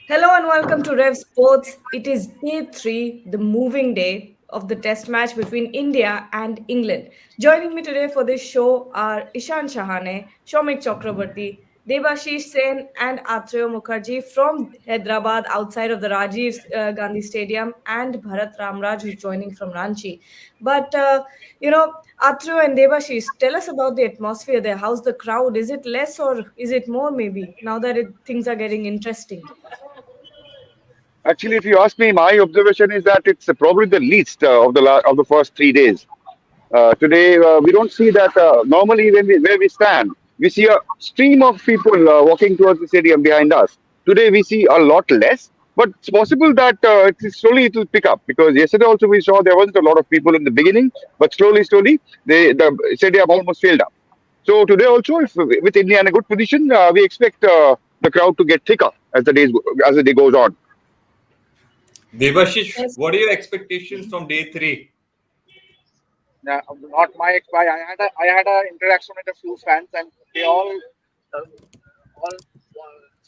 Hello and welcome to Rev Sports. It is day three, the moving day of the test match between India and England. Joining me today for this show are Ishan Shahane, Shomik Chakrabarti, Debashish Sen, and Atreyo Mukherjee from Hyderabad outside of the Rajiv Gandhi Stadium, and Bharat Ramraj, who's joining from Ranchi. But Atreyo and Debashish, tell us about the atmosphere there. How's the crowd? Is it less or is it more, maybe, now that things are getting interesting? Actually, if you ask me, my observation is that it's probably the least of the first 3 days. Today, we don't see that. Normally, where we stand, we see a stream of people walking towards the stadium behind us. Today, we see a lot less, but it's possible that slowly it will pick up because yesterday also we saw there wasn't a lot of people in the beginning, but slowly, the stadium almost filled up. So today also, if with India in a good position, we expect the crowd to get thicker as the day goes on. Devashish, Yes. what are your expectations from day three? Not my experience. I had a interaction with a few fans, and they all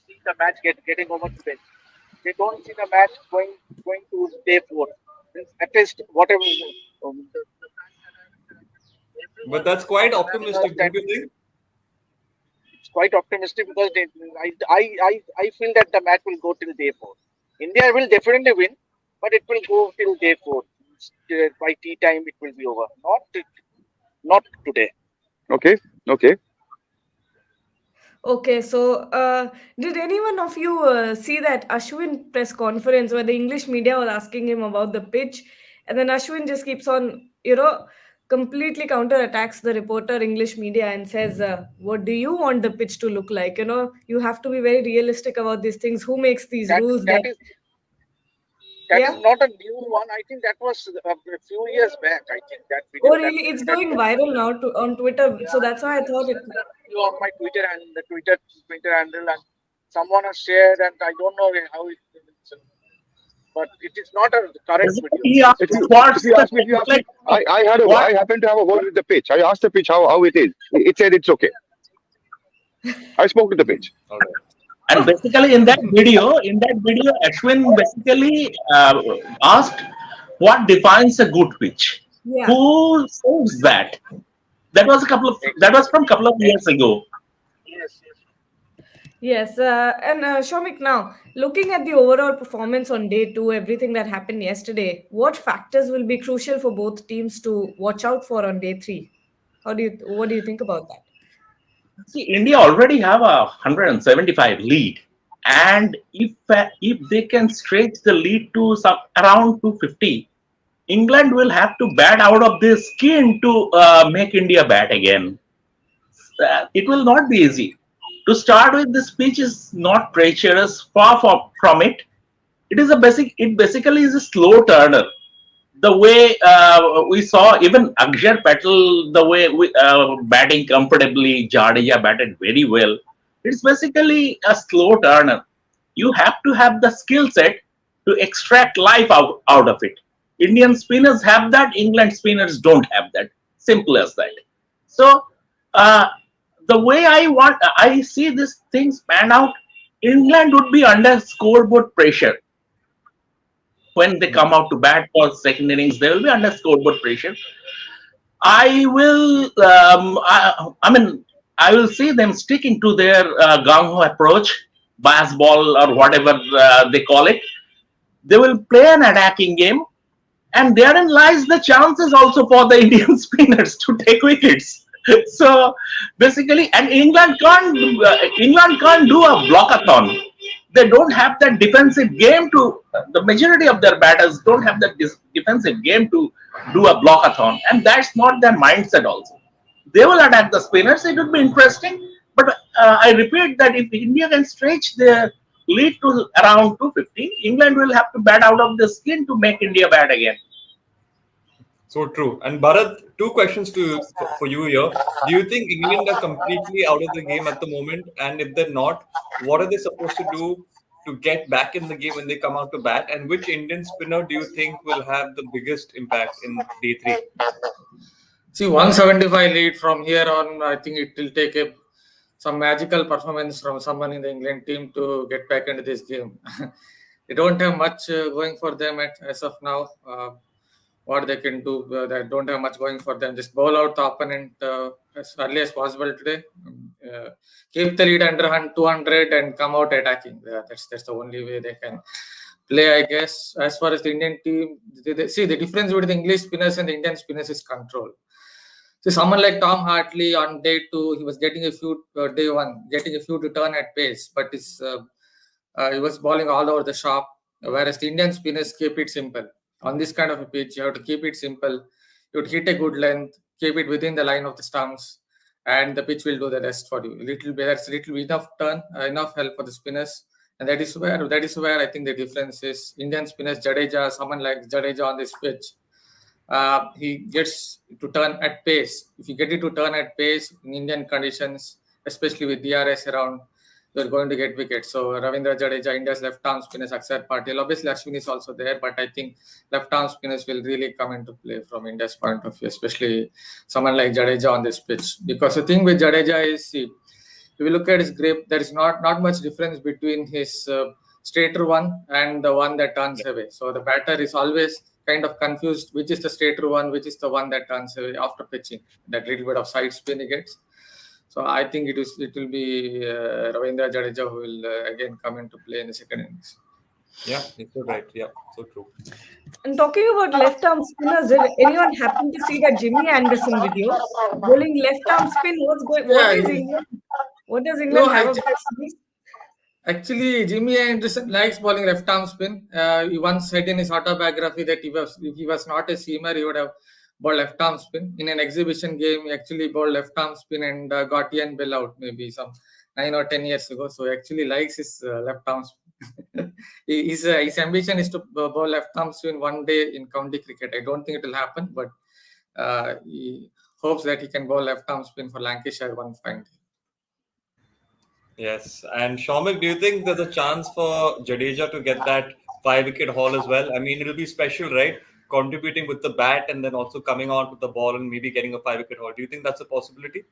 see the match getting over to them. They don't see the match going to day four. At least whatever the fans that I've interacted with, But everyone that's quite understands optimistic, that don't you think? it's quite optimistic because I feel that the match will go till day four. India will definitely win, but it will go till day four. By tea time, it will be over. Not today. Okay, okay. Okay, so did anyone of you see that Ashwin press conference where the English media was asking him about the pitch, and then Ashwin just keeps on, completely counterattacks the reporter English media and says, "What do you want the pitch to look like? You have to be very realistic about these things. Who makes these That rules?" that That is that is yeah. not a new one. I think that was a few years back. I think that Oh, video really? It's that going viral now on Twitter. yeah, So that's why I I've thought it. seen the video on my Twitter and the Twitter handle, and someone has shared, and I don't know how but it is not a correct Basically, video. he It's asked If you what's the if you ask me, like I what happen to have a word with the pitch. I asked the pitch how it is. It said it's okay. I spoke to the pitch. All right. and basically in that video, Ashwin basically asked what defines a good pitch. Yeah. Who says that? That was from couple of years ex- ago. yes, yes. Yes, and Shomik, now looking at the overall performance on day two, everything that happened yesterday, what factors will be crucial for both teams to watch out for on day three? What do you think about that? See, India already have a 175 lead, and if they can stretch the lead to some around 250, England will have to bat out of their skin to make India bat again. It will not be easy. To start with, this pitch is not treacherous, from it. It is a basic. It basically is a slow turner. The way we saw even Akshar Patel, the way batting comfortably, Jadeja batted very well. It's basically a slow turner. You have to have the skill set to extract life out of it. Indian spinners have that. England spinners don't have that. Simple as that. So uh, the way I see these things pan out, England would be under scoreboard pressure when they come out to bat for second innings. They will be under scoreboard pressure. I will, I mean, I will see them sticking to their gung ho approach, bias ball or whatever they call it. They will play an attacking game, and therein lies the chances also for the Indian spinners to take wickets. So basically, and England can't do a blockathon. They don't have that defensive game to. The majority of their batters don't have that defensive game to do a blockathon, and that's not their mindset. Also, they will attack the spinners. It would be interesting, but I repeat that if India can stretch their lead to around 250, England will have to bat out of the skin to make India bat again. So true. And Bharat, two questions for you here. Do you think England are completely out of the game at the moment? And if they're not, what are they supposed to do to get back in the game when they come out to bat? And which Indian spinner do you think will have the biggest impact in day three? See, 175 lead from here on, I think it will take a some magical performance from someone in the England team to get back into this game. They don't have much going for them as of now. What they can do, they don't have much going for them. Just bowl out the opponent as early as possible today. Keep the lead under 200 and come out attacking. That's the only way they can play, I guess. As far as the Indian team, see the difference between the English spinners and the Indian spinners is control. So someone like Tom Hartley on day two, he was getting a few day one, getting a few to turn at pace, but he was bowling all over the shop. Whereas the Indian spinners keep it simple. On this kind of a pitch, you have to keep it simple. You would hit a good length, keep it within the line of the stumps, and the pitch will do the rest for you. That's little enough turn, enough help for the spinners, and that is where I think the difference is. Indian spinners, Jadeja, someone like Jadeja on this pitch, he gets to turn at pace. If you get it to turn at pace in Indian conditions, especially with DRS around, you're going to get wickets. So Ravindra Jadeja, India's left-arm spinners, Akshar Patel. Obviously, Ashwin is also there, but I think left-arm spinners will really come into play from India's point of view, especially someone like Jadeja on this pitch. Because the thing with Jadeja is, see, if you look at his grip, there is not much difference between his straighter one and the one that turns away. So the batter is always kind of confused which is the straighter one, which is the one that turns away after pitching. That little bit of side spin he gets. So I think it will be Ravindra Jadeja who will again come into play in the second innings. Yeah, you're so right. Yeah, so true. And talking about left arm spinners, did anyone happen to see that Jimmy Anderson video? Bowling left arm spin, what does England No, have actually, against this? actually, Jimmy Anderson likes bowling left arm spin. He once said in his autobiography that if he was not a seamer, he would have bowled left arm spin. In an exhibition game, he actually bowled left arm spin and got Ian Bell out maybe some 9 or 10 years ago. So he actually likes his left arm spin. His ambition is to bowl left arm spin one day in county cricket. I don't think it will happen, but he hopes that he can bowl left arm spin for Lancashire one fine day. Yes, and Shomik, do you think there's a chance for Jadeja to get that 5-wicket haul as well? I mean, it'll be special, right? Contributing with the bat and then also coming out with the ball and maybe getting a 5-wicket haul. Do you think that's a possibility?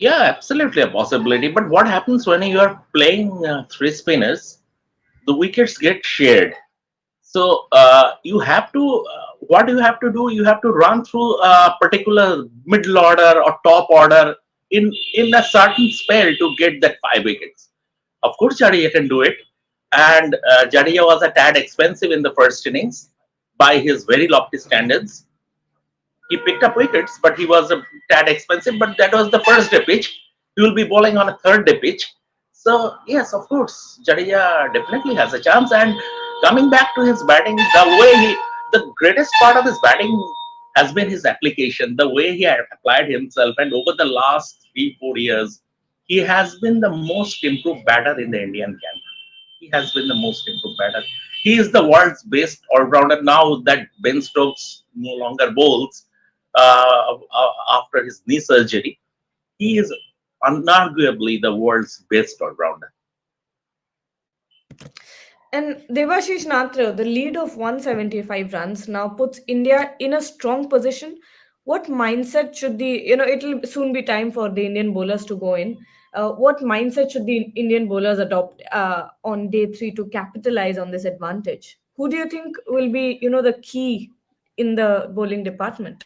Yeah, absolutely a possibility. But what happens when you are playing three spinners? The wickets get shared. So you have to, what you have to do, you have to run through a particular middle order or top order in a certain spell to get that 5 wickets. Of course, Jadeja can do it. And Jadeja was a tad expensive in the first innings by his very lofty standards. He picked up wickets, but he was a tad expensive. But that was the first day pitch. He will be bowling on a third day pitch. So yes, of course, Jadeja definitely has a chance. And coming back to his batting, the greatest part of his batting has been his application, the way he had applied himself. And over the last 3-4 years, he has been the most improved batter in the Indian camp. He has been the most improved batter. He is the world's best all-rounder now that Ben Stokes no longer bowls after his knee surgery. He is unarguably the world's best all-rounder. And Devashish Natra, the lead of 175 runs, now puts India in a strong position. What mindset should it'll soon be time for the Indian bowlers to go in. What mindset should the Indian bowlers adopt on day three to capitalize on this advantage? Who do you think will be, the key in the bowling department?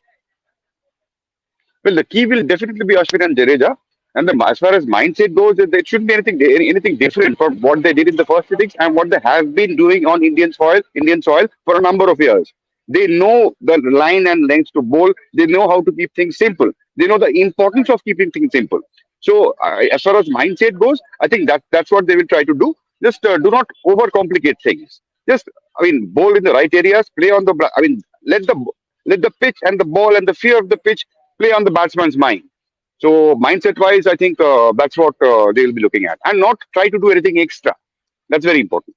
Well, the key will definitely be Ashwin and Jadeja. And as far as mindset goes, it shouldn't be anything different from what they did in the first innings and what they have been doing on Indian soil for a number of years. They know the line and lengths to bowl. They know how to keep things simple. They know the importance of keeping things simple. So, as far as mindset goes, I think that's what they will try to do. Just do not overcomplicate things. Just, bowl in the right areas. Play on the. Let the pitch and the ball and the fear of the pitch play on the batsman's mind. So mindset-wise, I think that's what they will be looking at, and not try to do anything extra. That's very important.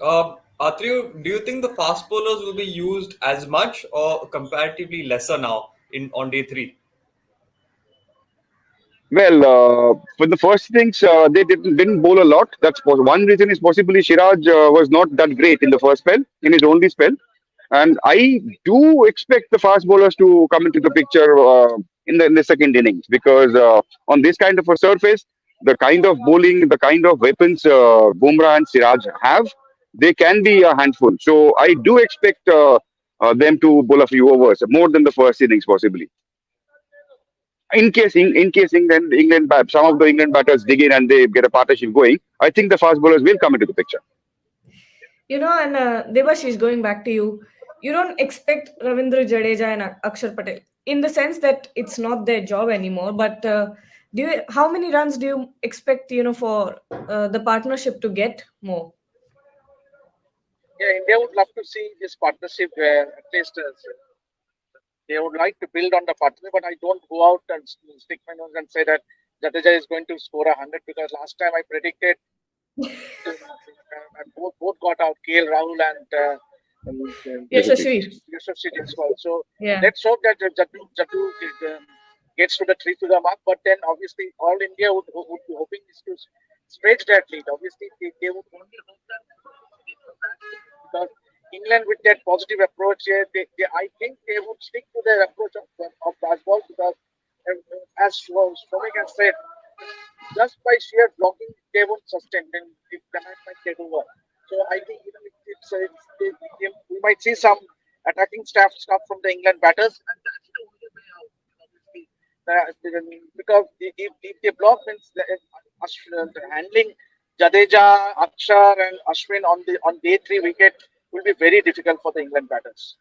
Atriyu, do you think the fast bowlers will be used as much or comparatively lesser now on day three? Well, for the first innings, they didn't bowl a lot. One reason is possibly Shiraj was not that great in the first spell, in his only spell. And I do expect the fast bowlers to come into the picture in the second innings because on this kind of a surface, the kind of bowling, the kind of weapons Bumrah and Siraj have, they can be a handful. So I do expect them to bowl a few overs, more than the first innings possibly. In case some of the England batters dig in and they get a partnership going, I think the fast bowlers will come into the picture. And Debash going back to you. You don't expect Ravindra Jadeja and Akshar Patel in the sense that it's not their job anymore. But how many runs do you expect, for the partnership to get more? Yeah, India would love to see this partnership at least. They would like to build on the partnership, but I don't go out and stick my nose and say that Jadeja is going to score 100 because last time I predicted and both got out, KL Rahul and Yashasvi. Yusuf as well. So Yeah. let's hope that Jatu gets to the three to the mark. But then obviously all India would be hoping is to stretch that lead. Obviously they would only hope that because England with that positive approach here, I think they would stick to their approach of baseball because as Shomik has said, just by sheer blocking, they won't sustain. Then the match might get over. So I think we might see some attacking stuff from the England batters, and that's the only way out. Obviously, because if they block, means the handling Jadeja, Akshar, and Ashwin on day three wicket will be very difficult for the England batters.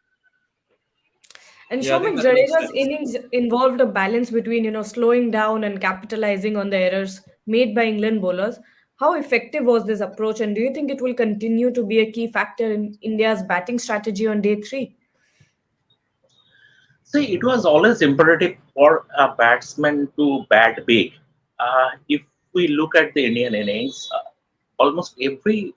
And Yeah, I think Shomik that makes Jadeja's sense. innings involved a balance between, slowing down and capitalizing on the errors made by England bowlers. How effective was this approach, and do you think it will continue to be a key factor in India's batting strategy on day three? See, it was always imperative for a batsman to bat big. If we look at the Indian innings, almost every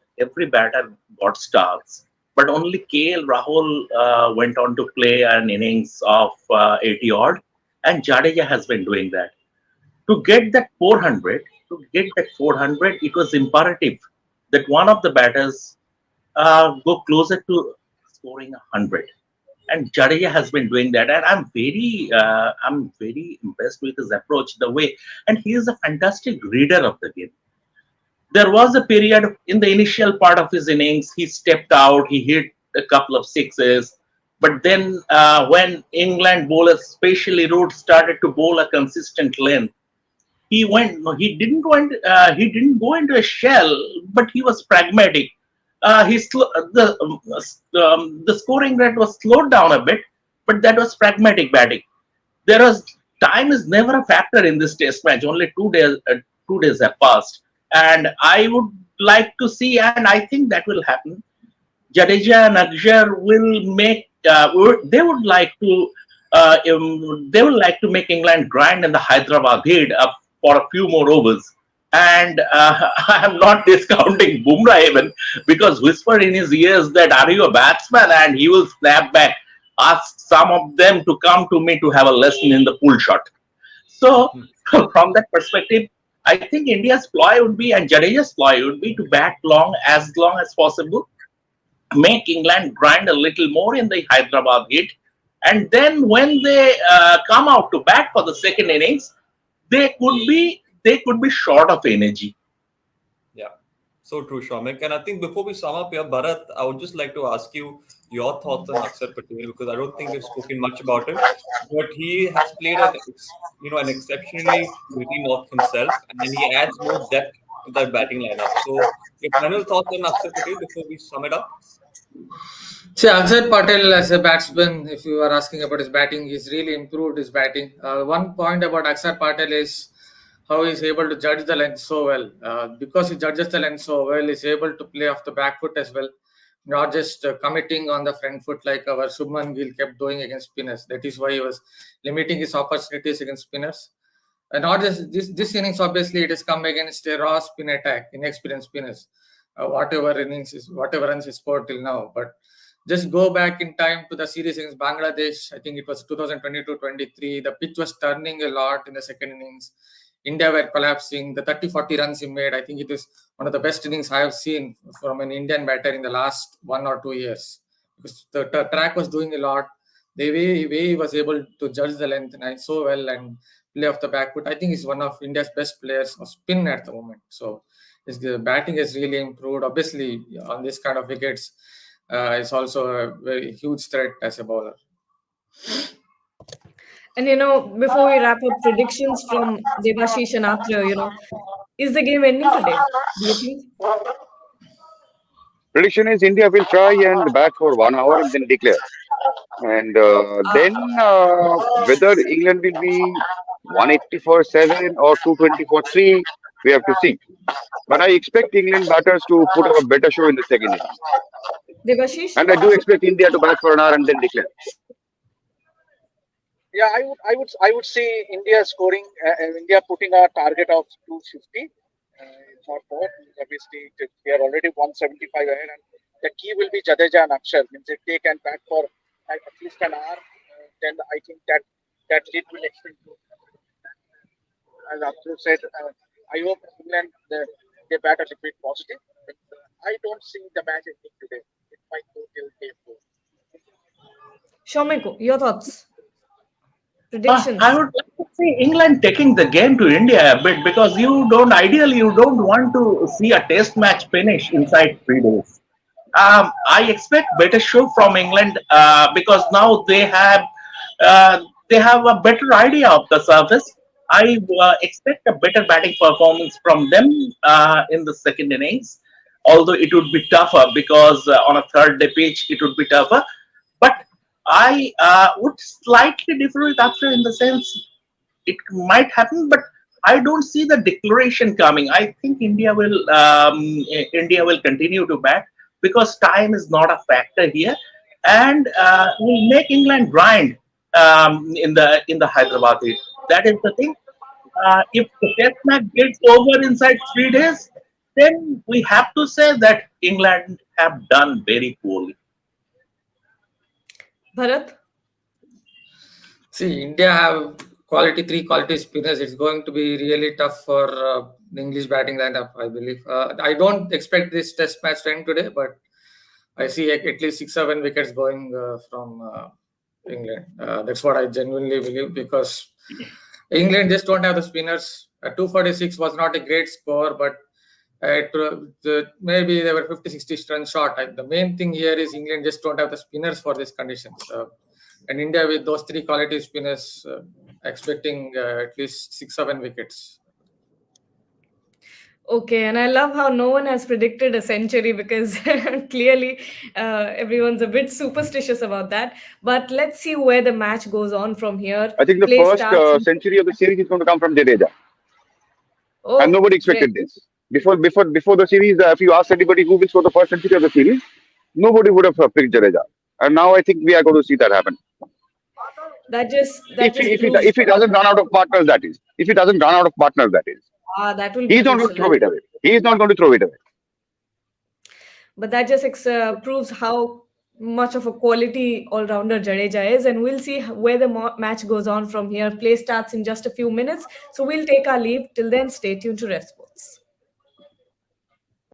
batter got stars, but only KL Rahul went on to play an innings of 80 odd, and Jadeja has been doing that. To get that 400, it was imperative that one of the batters go closer to scoring 100. And Jadeja has been doing that, and I'm very impressed with his approach, the way, and he is a fantastic reader of the game. There was a period in the initial part of his innings, he stepped out, he hit a couple of sixes, but then when England bowlers, especially Root, started to bowl a consistent length, he went. No, he didn't go into a shell, but he was pragmatic. The scoring rate was slowed down a bit, but that was pragmatic batting. There was Time is never a factor in this test match. Only 2 days, 2 days have passed, and I would like to see, and I think that will happen. Jadeja and Akshar will make. They would like to. They would like to make England grind in the Hyderabad heat up for a few more overs. And I am not discounting Bumrah even because whispered in his ears that are you a batsman, and he will snap back. Ask some of them to come to me to have a lesson in the pull shot. So from that perspective, I think India's ploy would be and Jadeja's ploy would be to bat long as possible, make England grind a little more in the Hyderabad heat, and then when they come out to bat for the second innings, they could be short of energy. Yeah, so true, Shomik. And I think before we sum up here, Bharat, I would just like to ask you your thoughts on Akshar Patel because I don't think we've spoken much about him, but he has played an exceptionally gritty knock himself, and he adds more depth to that batting lineup. So, your final thoughts on Akshar Patel before we sum it up? See, Akshar Patel as a batsman, if you are asking about his batting, he's really improved his batting. One point about Akshar Patel is how he's able to judge the length so well. Because he judges the length so well, he's able to play off the back foot as well, not just committing on the front foot like our Shubman Gill kept doing against spinners. That is why he was limiting his opportunities against spinners. And not just this innings, obviously, it has come against a raw spin attack, inexperienced spinners. Whatever runs he scored till now. But just go back in time to the series against Bangladesh. I think it was 2022-23. The pitch was turning a lot in the second innings. India were collapsing. The 30-40 runs he made, I think it is one of the best innings I have seen from an Indian batter in the last 1 or 2 years. because the track was doing a lot. The way he was able to judge the length and so well and play off the back foot, I think he's one of India's best players of spin at the moment. So his batting has really improved. Obviously, on this kind of wickets, it's also a very huge threat as a bowler. And before we wrap up, predictions from Devashish and Atra, is the game ending today? Do you think? Prediction is India will try and bat for 1 hour and then declare. And then whether England will be 180 for 7 or 220 for 3, we have to see. But I expect England batters to put up a better show in the second innings. Devashish? And I do expect India to bat for an hour and then declare. Yeah, I would say India scoring, India putting a target of 250. It's not more. Obviously, they are already 175 ahead, and the key will be Jadeja and Akshar. Means if they can bat for at least an hour, then I think that lead will extend to. As Abdul said, I hope England they bat a little bit positive. But, I don't see the match ending today. It might go till day 4. Shomiko, your thoughts? I Predictions? would like to see England taking the game to India a bit because ideally, you don't want to see a test match finish inside 3 days. I expect better show from England because now they have a better idea of the surface. I expect a better batting performance from them in the second innings, although it would be tougher because on a third day pitch it would be tougher. But I would slightly differ with Akshay in the sense it might happen, but I don't see the declaration coming. I think India will continue to bat because time is not a factor here, and will make England grind in the Hyderabad heat. That is the thing. If the test match gets over inside 3 days, then we have to say that England have done very poorly. Bharat? See, India have three quality spinners. It's going to be really tough for the English batting lineup, I believe. I don't expect this test match to end today, but I see at least 6-7 wickets going from England. That's what I genuinely believe because England just don't have the spinners. 246 was not a great score, but maybe they were 50-60 runs short. The main thing here is England just don't have the spinners for these conditions. And India with those three quality spinners, expecting at least 6-7 wickets. Okay, and I love how no one has predicted a century because clearly everyone's a bit superstitious about that. But let's see where the match goes on from here. I think the Play first starts. century of the series is going to come from Jadeja. And Oh, nobody great. expected this. Before the series, if you ask anybody who will score the first century of the series, nobody would have picked Jadeja. And now I think we are going to see that happen. That just If he proves if he doesn't run out of partners, that is. If he doesn't run out of partners, that is. that will be He's not going to crucial. throw it away. He is not going to throw it away. But that just proves how much of a quality all-rounder Jadeja is, and we'll see where the match goes on from here. Play starts in just a few minutes, so we'll take our leave. Till then, stay tuned to Ref Sports.